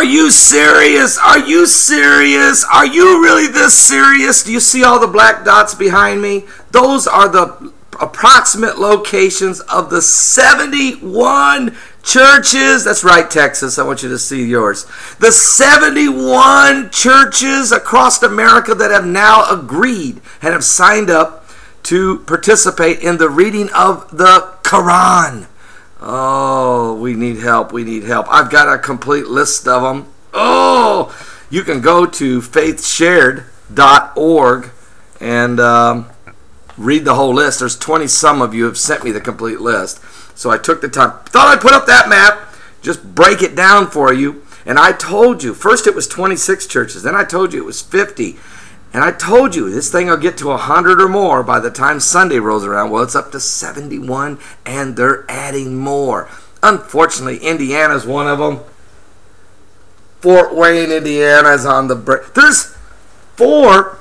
Are you serious? Are you serious? Are you really this serious? Do you see all the black dots behind me? Those are the approximate locations of the 71 churches. That's right, Texas. I want you to see yours. The 71 churches across America that have now agreed and have signed up to participate in the reading of the Quran. Oh, we need help. We need help. I've got a complete list of them. Oh, you can go to faithshared.org and read the whole list. There's 20 some of you have sent me the complete list. So I took the time. Thought I'd put up that map, just break it down for you. And I told you, first it was 26 churches. Then I told you it was 50. And I told you this thing will get to 100 or more by the time Sunday rolls around. Well, it's up to 71, and they're adding more. Unfortunately, Indiana's one of them. Fort Wayne, Indiana is on the break. There's 4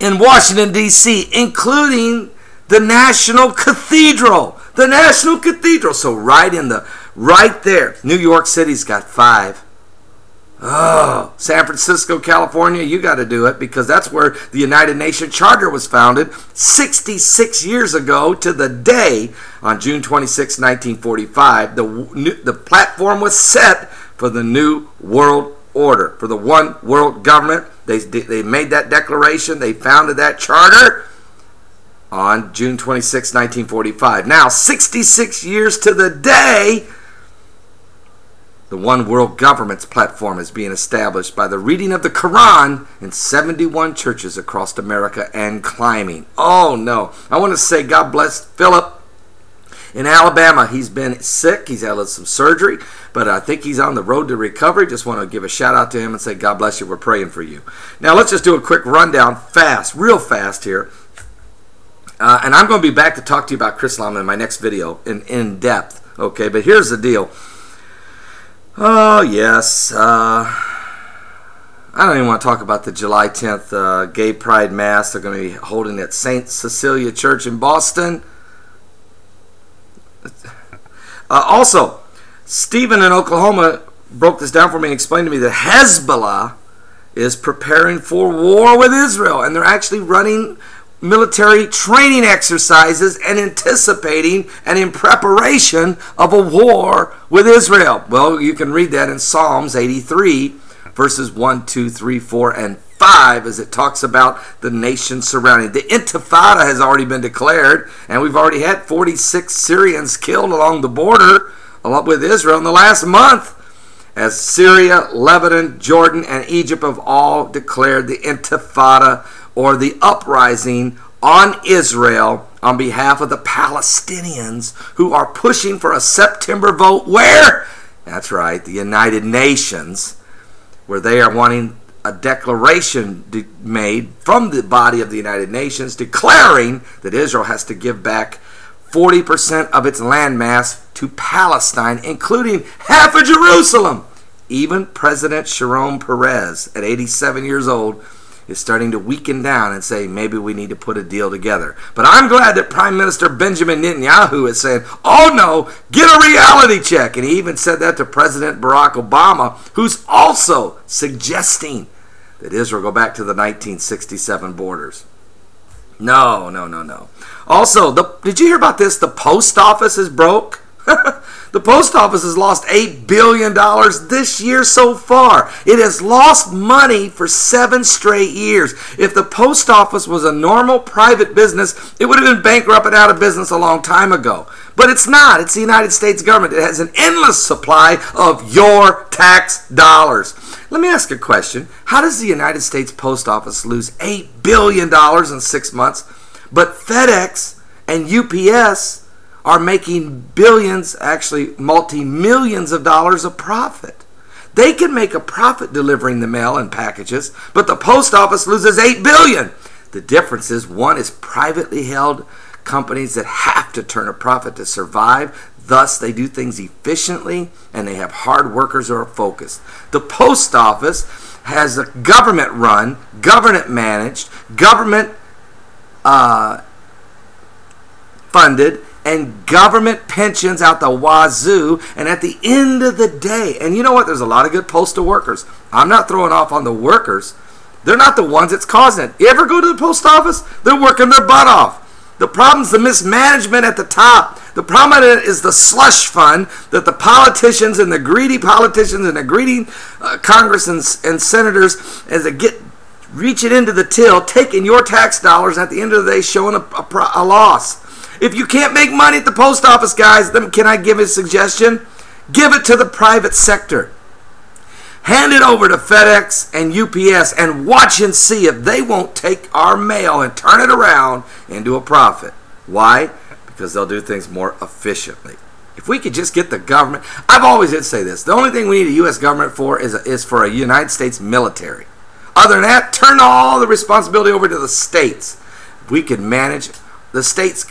in Washington, D.C., including the National Cathedral. The National Cathedral. So right there. New York City's got 5. Oh, San Francisco, California, you got to do it because that's where the United Nations Charter was founded 66 years ago to the day on June 26, 1945. The platform was set for the New World Order, for the one world government. They made that declaration. They founded that charter on June 26, 1945. Now, 66 years to the day, the One World Government's platform is being established by the reading of the Quran in 71 churches across America and climbing. Oh, no. I want to say God bless Philip in Alabama. He's been sick. He's had some surgery, but I think he's on the road to recovery. Just want to give a shout out to him and say God bless you. We're praying for you. Now, let's just do a quick rundown fast, real fast here. And I'm going to be back to talk to you about Islam in my next video in depth. Okay, but here's the deal. Oh, yes. I don't even want to talk about the July 10th Gay Pride Mass they're going to be holding at St. Cecilia Church in Boston. Also, Stephen in Oklahoma broke this down for me and explained to me that Hezbollah is preparing for war with Israel, and they're actually running military training exercises and anticipating and in preparation of a war with Israel. Well, you can read that in Psalms 83, verses 1, 2, 3, 4, and 5, as it talks about the nation surrounding. The Intifada has already been declared, and we've already had 46 Syrians killed along the border along with Israel in the last month, as Syria, Lebanon, Jordan, and Egypt have all declared the Intifada, or the uprising on Israel on behalf of the Palestinians who are pushing for a September vote where? That's right, the United Nations, where they are wanting a declaration made from the body of the United Nations declaring that Israel has to give back 40% of its landmass to Palestine, including half of Jerusalem. Even President Sharon Peres, at 87 years old, is starting to weaken down and say maybe we need to put a deal together. But I'm glad that Prime Minister Benjamin Netanyahu is saying, oh no, get a reality check. And he even said that to President Barack Obama, who's also suggesting that Israel go back to the 1967 borders. No. Also, did you hear about this? The post office is broke. The post office has lost $8 billion this year so far. It has lost money for 7 straight years. If the post office was a normal private business, it would have been bankrupt and out of business a long time ago. But it's not. It's the United States government. It has an endless supply of your tax dollars. Let me ask a question. How does the United States Post Office lose $8 billion in 6 months, but FedEx and UPS are making billions, actually multi-millions of dollars of profit? They can make a profit delivering the mail and packages, but the post office loses $8 billion. The difference is one is privately held companies that have to turn a profit to survive. Thus, they do things efficiently, and they have hard workers who are focused. The post office has a government-run, government-managed, government funded, and government pensions out the wazoo. And at the end of the day, and you know what? There's a lot of good postal workers. I'm not throwing off on the workers. They're not the ones that's causing it. You ever go to the post office? They're working their butt off. The problem's the mismanagement at the top. The problem is the slush fund that the politicians and the greedy politicians and the greedy Congress and senators, as they get reaching into the till, taking your tax dollars, and at the end of the day showing a loss. If you can't make money at the post office, guys, then can I give a suggestion? Give it to the private sector. Hand it over to FedEx and UPS and watch and see if they won't take our mail and turn it around into a profit. Why? Because they'll do things more efficiently. If we could just get the government, I've always did say this, the only thing we need a U.S. government for is for a United States military. Other than that, turn all the responsibility over to the states. We could manage the states.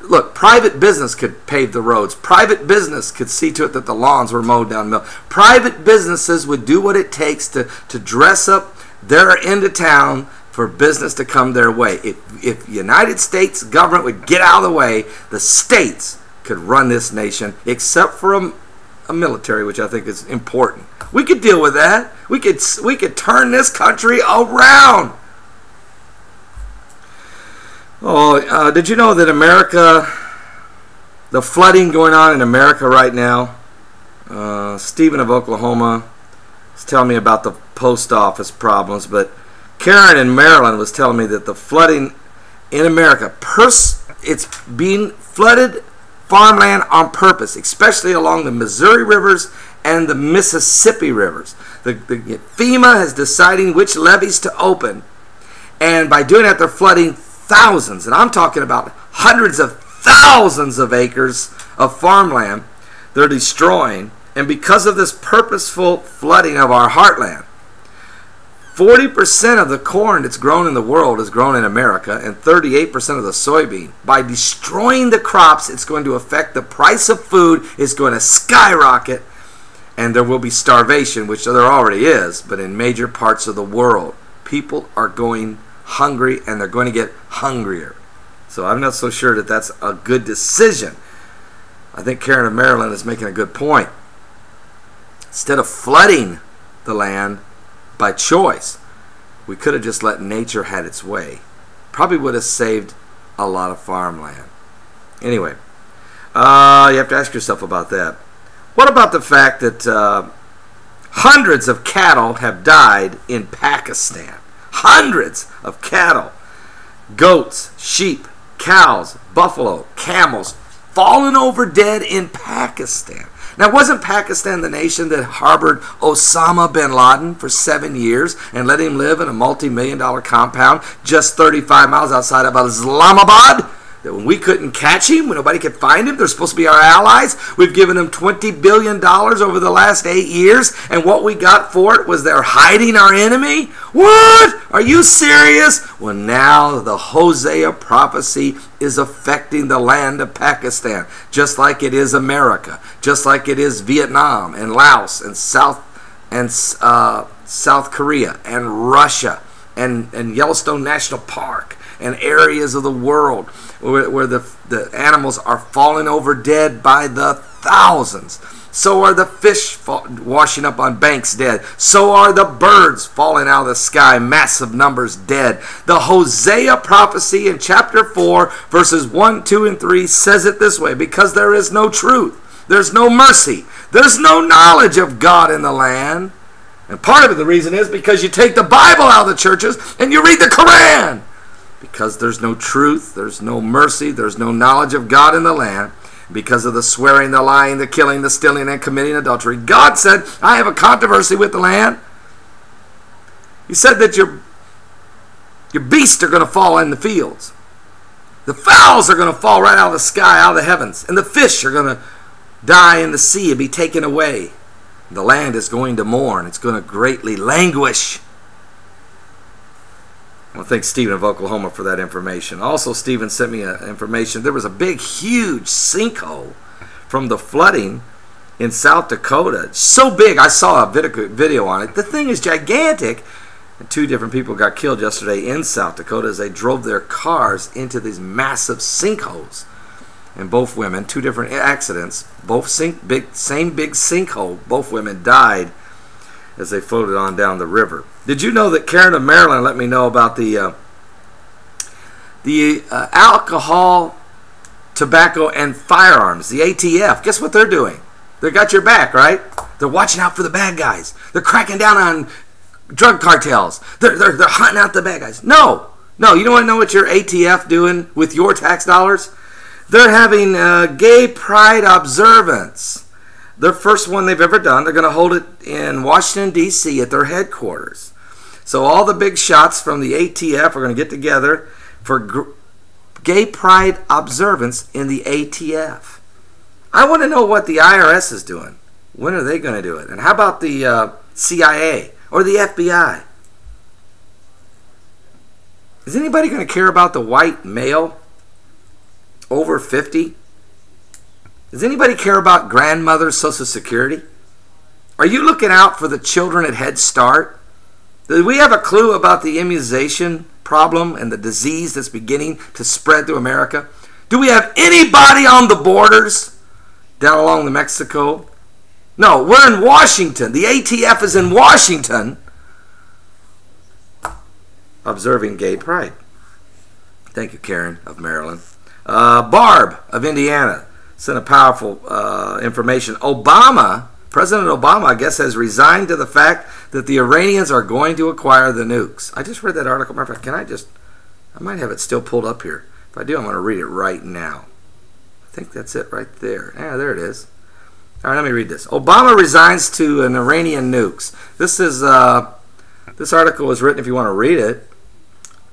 Look, private business could pave the roads. Private business could see to it that the lawns were mowed down the mill. Private businesses would do what it takes to dress up their end of town for business to come their way. If United States government would get out of the way, the states could run this nation, except for a military, which I think is important. We could deal with that. We could turn this country around. Oh, did you know that America, the flooding going on in America right now, Stephen of Oklahoma is telling me about the post office problems, but Karen in Maryland was telling me that the flooding in America, it's being flooded farmland on purpose, especially along the Missouri rivers and the Mississippi rivers. The FEMA is deciding which levees to open, and by doing that they're flooding thousands, and I'm talking about hundreds of thousands of acres of farmland they're destroying. And because of this purposeful flooding of our heartland, 40% of the corn that's grown in the world is grown in America, and 38% of the soybean. By destroying the crops, it's going to affect the price of food. It's going to skyrocket, and there will be starvation, which there already is, but in major parts of the world. People are going hungry, and they're going to get hungrier. So I'm not so sure that that's a good decision. I think Karen of Maryland is making a good point. Instead of flooding the land by choice, we could have just let nature had its way. Probably would have saved a lot of farmland. Anyway, you have to ask yourself about that. What about the fact that hundreds of cattle have died in Pakistan? Hundreds of cattle, goats, sheep, cows, buffalo, camels, fallen over dead in Pakistan. Now, wasn't Pakistan the nation that harbored Osama bin Laden for 7 years and let him live in a multi-million-dollar compound just 35 miles outside of Islamabad? That when we couldn't catch him, when nobody could find him, they're supposed to be our allies. We've given them $20 billion over the last 8 years, and what we got for it was they're hiding our enemy? What? Are you serious? Well, now the Hosea prophecy is affecting the land of Pakistan, just like it is America, just like it is Vietnam and Laos and South Korea and Russia and Yellowstone National Park and areas of the world where the animals are falling over dead by the thousands. So are the fish washing up on banks dead. So are the birds falling out of the sky, massive numbers dead. The Hosea prophecy in chapter 4, verses 1, 2, and 3 says it this way: because there is no truth, there's no mercy, there's no knowledge of God in the land. And part of the reason is because you take the Bible out of the churches and you read the Quran. Because there's no truth, there's no mercy, there's no knowledge of God in the land. Because of the swearing, the lying, the killing, the stealing, and committing adultery. God said, I have a controversy with the land. He said that your beasts are going to fall in the fields. The fowls are going to fall right out of the sky, out of the heavens. And the fish are going to die in the sea and be taken away. The land is going to mourn. It's going to greatly languish. I want to thank Stephen of Oklahoma for that information. Also, Stephen sent me information. There was a big, huge sinkhole from the flooding in South Dakota. So big, I saw a video on it. The thing is gigantic. And 2 different people got killed yesterday in South Dakota as they drove their cars into these massive sinkholes. and both women, two different accidents, both same big sinkhole. Both women died as they floated on down the river. Did you know that Karen of Maryland let me know about the alcohol, tobacco, and firearms, the ATF? Guess what they're doing? They got your back, right? They're watching out for the bad guys. They're cracking down on drug cartels. They're hunting out the bad guys. No. You don't want to know what your ATF doing with your tax dollars? They're having gay pride observance. Their first one they've ever done. They're going to hold it in Washington, D.C. at their headquarters. So all the big shots from the ATF are going to get together for gay pride observance in the ATF. I want to know what the IRS is doing. When are they going to do it? And how about the CIA or the FBI? Is anybody going to care about the white male over 50? Does anybody care about grandmother's Social Security? Are you looking out for the children at Head Start? Do we have a clue about the immunization problem and the disease that's beginning to spread through America? Do we have anybody on the borders down along the Mexico? No, we're in Washington. The ATF is in Washington observing gay pride. Thank you, Karen of Maryland. Barb of Indiana sent a powerful information. President Obama, I guess, has resigned to the fact that the Iranians are going to acquire the nukes. I just read that article. Matter of fact, I might have it still pulled up here. If I do, I'm going to read it right now. I think that's it right there. Yeah, there it is. All right, let me read this. Obama resigns to an Iranian nukes. This article was written, if you want to read it,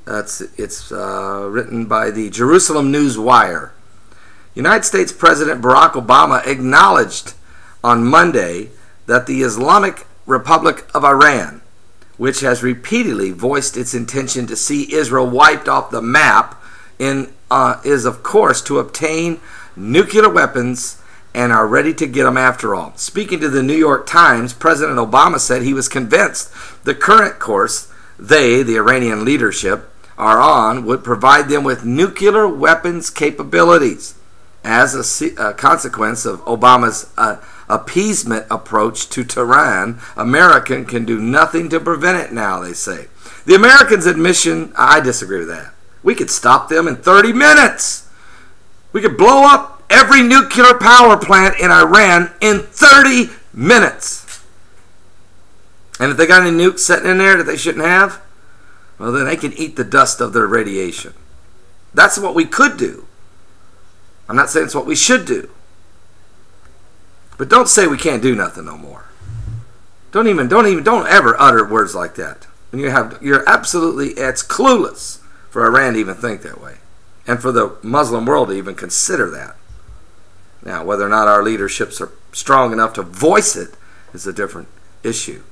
it's written by the Jerusalem News Wire. United States President Barack Obama acknowledged on Monday that the Islamic Republic of Iran, which has repeatedly voiced its intention to see Israel wiped off the map, is of course to obtain nuclear weapons and are ready to get them after all. Speaking to the New York Times, President Obama said he was convinced the current course the Iranian leadership, are on would provide them with nuclear weapons capabilities. As a consequence of Obama's appeasement approach to Tehran, America can do nothing to prevent it now, they say. The Americans' admission, I disagree with that. We could stop them in 30 minutes. We could blow up every nuclear power plant in Iran in 30 minutes. And if they got any nukes sitting in there that they shouldn't have, well, then they can eat the dust of their radiation. That's what we could do. I'm not saying it's what we should do. But don't say we can't do nothing no more. Don't ever utter words like that. And you're absolutely, it's clueless for Iran to even think that way. And for the Muslim world to even consider that. Now, whether or not our leaderships are strong enough to voice it is a different issue.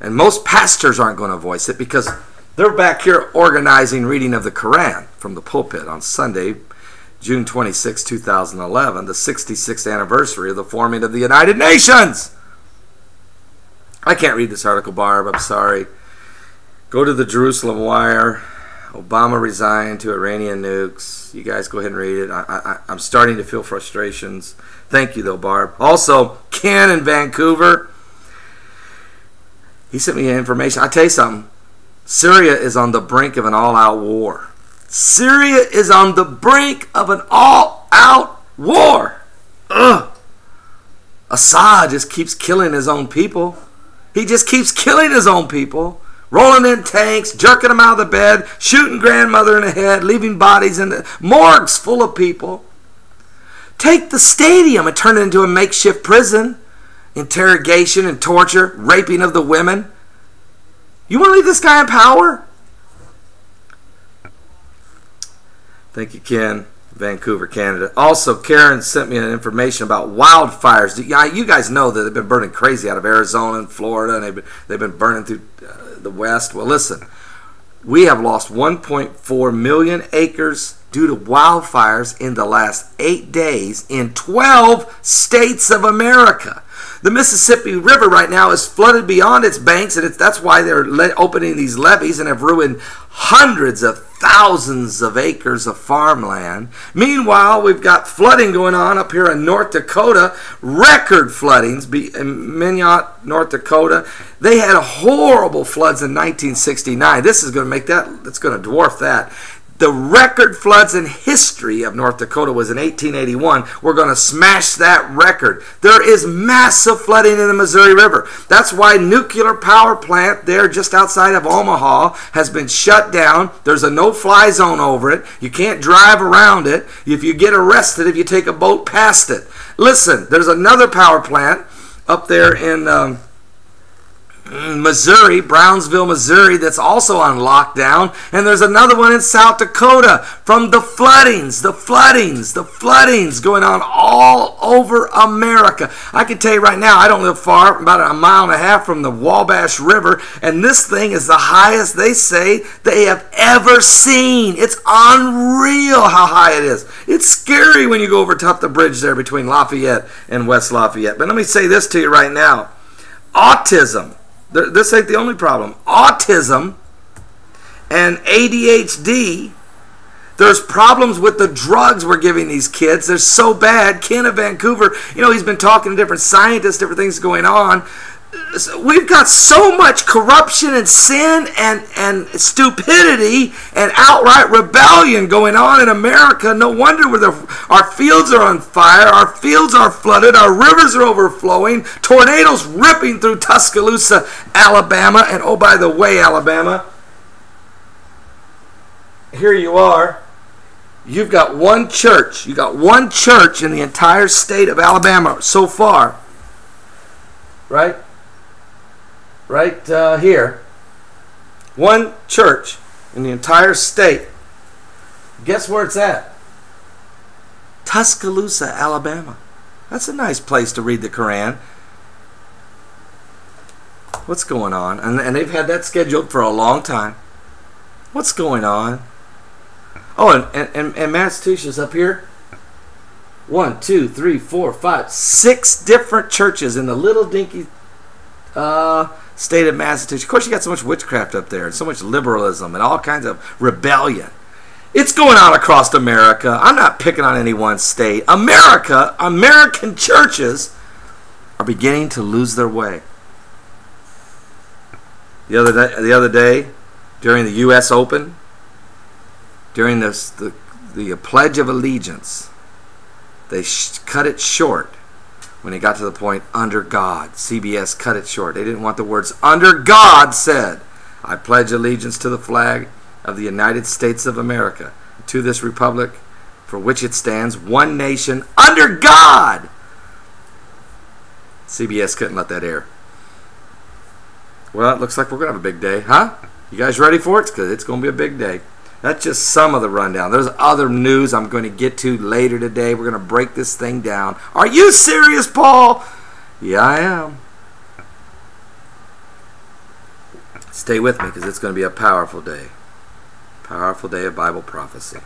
And most pastors aren't going to voice it because they're back here organizing reading of the Quran from the pulpit on Sunday, June 26, 2011, the 66th anniversary of the forming of the United Nations. I can't read this article, Barb. I'm sorry. Go to the Jerusalem Wire. Obama resigned to Iranian nukes. You guys go ahead and read it. I'm starting to feel frustrations. Thank you, though, Barb. Also, Ken in Vancouver, he sent me information. I'll tell you something. Syria is on the brink of an all-out war. Syria is on the brink of an all-out war. Ugh. Assad just keeps killing his own people. He just keeps killing his own people. Rolling in tanks, jerking them out of the bed, shooting grandmother in the head, leaving bodies in the morgues full of people. Take the stadium and turn it into a makeshift prison. Interrogation and torture, raping of the women. You want to leave this guy in power? Thank you, Ken. Vancouver, Canada. Also, Karen sent me an information about wildfires. You guys know that they've been burning crazy out of Arizona and Florida, and they've been burning through the West. Well, listen, we have lost 1.4 million acres due to wildfires in the last 8 days in 12 states of America. The Mississippi River right now is flooded beyond its banks, and that's why they're opening these levees and have ruined hundreds of thousands of acres of farmland. Meanwhile, we've got flooding going on up here in North Dakota, record floodings in Minot, North Dakota. They had horrible floods in 1969. This is going to make that, it's going to dwarf that. The record floods in history of North Dakota was in 1881. We're going to smash that record. There is massive flooding in the Missouri River. That's why nuclear power plant there just outside of Omaha has been shut down. There's a no-fly zone over it. You can't drive around it. If you get arrested if you take a boat past it. Listen, there's another power plant up there in Missouri, Brownsville, Missouri, that's also on lockdown, and there's another one in South Dakota from the floodings going on all over America. I can tell you right now, I don't live far, about a mile and a half from the Wabash River, and this thing is the highest they say they have ever seen. It's unreal how high it is. It's scary when you go over top the bridge there between Lafayette and West Lafayette. But let me say this to you right now. Autism. This ain't the only problem. Autism and ADHD, there's problems with the drugs we're giving these kids. They're so bad. Ken of Vancouver, he's been talking to different scientists, different things going on. We've got so much corruption and sin and stupidity and outright rebellion going on in America. No wonder our fields are on fire, our fields are flooded, our rivers are overflowing, tornadoes ripping through Tuscaloosa, Alabama. And oh, by the way, Alabama, here you are. You've got one church. You've got one church in the entire state of Alabama so far. Right? Right here, one church in the entire state. Guess where it's at? Tuscaloosa, Alabama. That's a nice place to read the Quran. What's going on? And they've had that scheduled for a long time. What's going on? Oh, and Massachusetts up here. 1, 2, 3, 4, 5, 6 different churches in the little dinky state of Massachusetts. Of course, you got so much witchcraft up there, and so much liberalism, and all kinds of rebellion. It's going on across America. I'm not picking on any one state. American churches are beginning to lose their way. The other day, during the U.S. Open, during the Pledge of Allegiance, they cut it short. When it got to the point, under God. CBS cut it short. They didn't want the words, under God said, I pledge allegiance to the flag of the United States of America, to this republic for which it stands, one nation, under God. CBS couldn't let that air. Well, it looks like we're going to have a big day, huh? You guys ready for it? Because it's going to be a big day. That's just some of the rundown. There's other news I'm going to get to later today. We're going to break this thing down. Are you serious, Paul? Yeah, I am. Stay with me because it's going to be a powerful day. Powerful day of Bible prophecy.